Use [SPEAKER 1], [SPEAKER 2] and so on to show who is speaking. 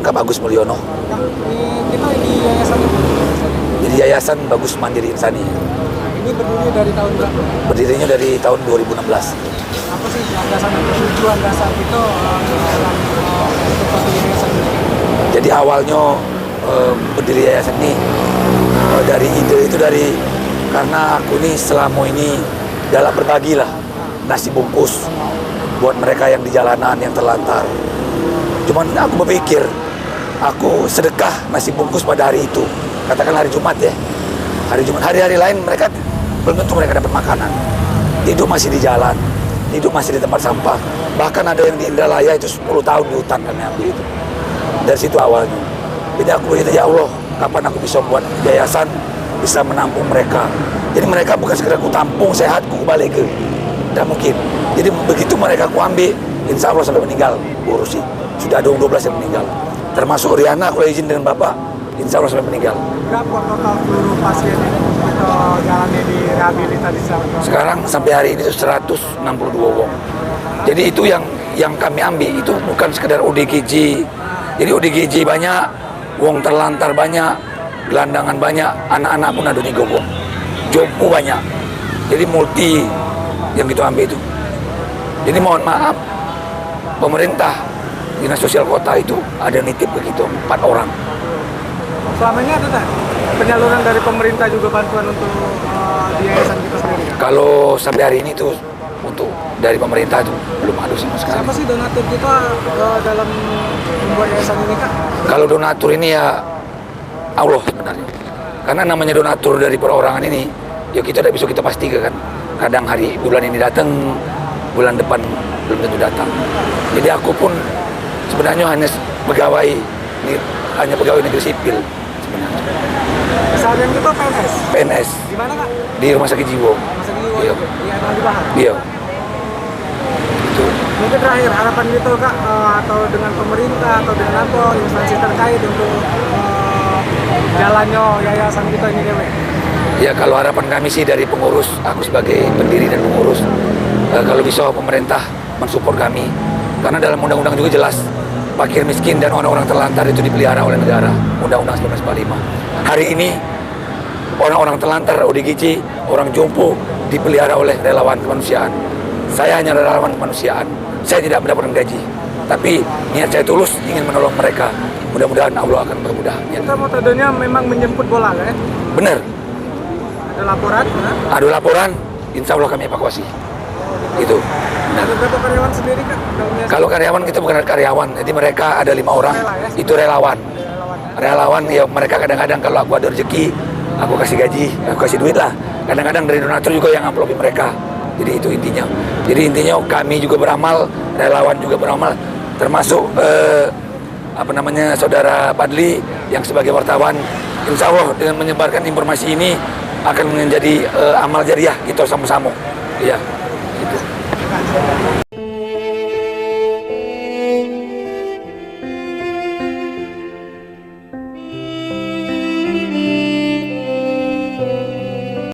[SPEAKER 1] lengkap Agus Mulyono.
[SPEAKER 2] Kita di yayasan
[SPEAKER 1] Jadi Yayasan Bagus Mandiri Insani.
[SPEAKER 2] ini berdiri dari tahun berapa?
[SPEAKER 1] Berdirinya dari tahun 2016.
[SPEAKER 2] Apa sih landasan atau tujuan dasar itu dalam untuk yayasan ini?
[SPEAKER 1] Jadi awalnya berdiri yayasan ini dari ide itu karena aku nih selama ini dalam berbagi lah nasi bungkus buat mereka yang di jalanan yang terlantar. Cuman aku berpikir aku sedekah nasi bungkus pada hari itu, katakan hari Jumat ya, hari Jumat, hari-hari lain mereka belum tentu mereka dapat makanan, hidup masih di jalan, hidup masih di tempat sampah, bahkan ada yang di Indralaya itu 10 tahun di hutan kami ambil itu. Dari situ awalnya. Jadi aku itu ya Allah, kapan aku bisa buat yayasan bisa menampung mereka. Jadi mereka bukan sekedar ku tampung sehat, ku balik ke, tidak mungkin. Jadi begitu mereka ku ambil, insya Allah sampai meninggal, urusi. Sudah ada 12 yang meninggal, termasuk Riana, aku izin dengan Bapak, insya Allah sampai meninggal.
[SPEAKER 2] Berapa total seluruh pasien yang kita jalani di rehabilitasi
[SPEAKER 1] Sekarang sampai hari ini itu 162 wong. Jadi itu yang kami ambil itu bukan sekedar ODGJ. Jadi ODGJ banyak, wong terlantar banyak, gelandangan banyak, anak-anak pun ada 3 wong. Jompo banyak. Jadi multi yang kita ambil itu. Jadi mohon maaf, pemerintah, Dinas Sosial Kota itu ada nitip begitu 4 orang.
[SPEAKER 2] Selama ini ada tak penyaluran dari pemerintah juga bantuan untuk di yayasan kita sendiri?
[SPEAKER 1] Kalau sampai hari ini tuh untuk dari pemerintah itu belum ada sama sekali.
[SPEAKER 2] Siapa sih donatur kita dalam membuat yayasan ini, Kak?
[SPEAKER 1] Kalau donatur ini ya Allah sebenarnya. Karena namanya donatur dari perorangan ini, ya kita tidak bisa kita pastikan kan. Kadang bulan ini datang, bulan depan belum tentu datang. Jadi aku pun sebenarnya hanya pegawai negeri sipil sebenarnya.
[SPEAKER 2] Seharian kita PNS?
[SPEAKER 1] PNS.
[SPEAKER 2] Di mana, Kak?
[SPEAKER 1] Di Rumah Sakit Jiwa.
[SPEAKER 2] Rumah Sakit Jiwa?
[SPEAKER 1] Iya.
[SPEAKER 2] Di Anwar Bahar?
[SPEAKER 1] Iya. Itu.
[SPEAKER 2] Mungkin terakhir harapan gitu, Kak, atau dengan pemerintah atau dengan apa instansi terkait untuk jalannya yayasan kita ini, Dewe?
[SPEAKER 1] Ya kalau harapan kami sih dari pengurus, aku sebagai pendiri dan pengurus, kalau bisa pemerintah mensupport kami. Karena dalam undang-undang juga jelas, fakir miskin dan orang-orang terlantar itu dipelihara oleh negara, Undang-Undang 1945. Hari ini orang-orang terlantar, ODGJ, orang jompo dipelihara oleh relawan kemanusiaan. Saya hanya relawan kemanusiaan, saya tidak mendapatkan gaji. Tapi niat saya tulus ingin menolong mereka. Mudah-mudahan Allah akan bermudah.
[SPEAKER 2] Kita metodenya memang menjemput bola, kan?
[SPEAKER 1] Benar.
[SPEAKER 2] Ada laporan, kan?
[SPEAKER 1] Ada laporan, insya Allah kami evakuasi. Itu. Benar.
[SPEAKER 2] Ada berapa karyawan sendiri, Kak?
[SPEAKER 1] Kalau karyawan kita bukan karyawan, jadi mereka ada 5 orang, itu relawan. Relawan ya mereka kadang-kadang kalau aku ada rezeki, aku kasih gaji, aku kasih duit lah. Kadang-kadang dari donatur juga yang amplopi mereka. Jadi itu intinya. Jadi intinya kami juga beramal, relawan juga beramal, termasuk saudara Padli yang sebagai wartawan, insya Allah dengan menyebarkan informasi ini akan menjadi amal jariah kita sama-sama. Ya.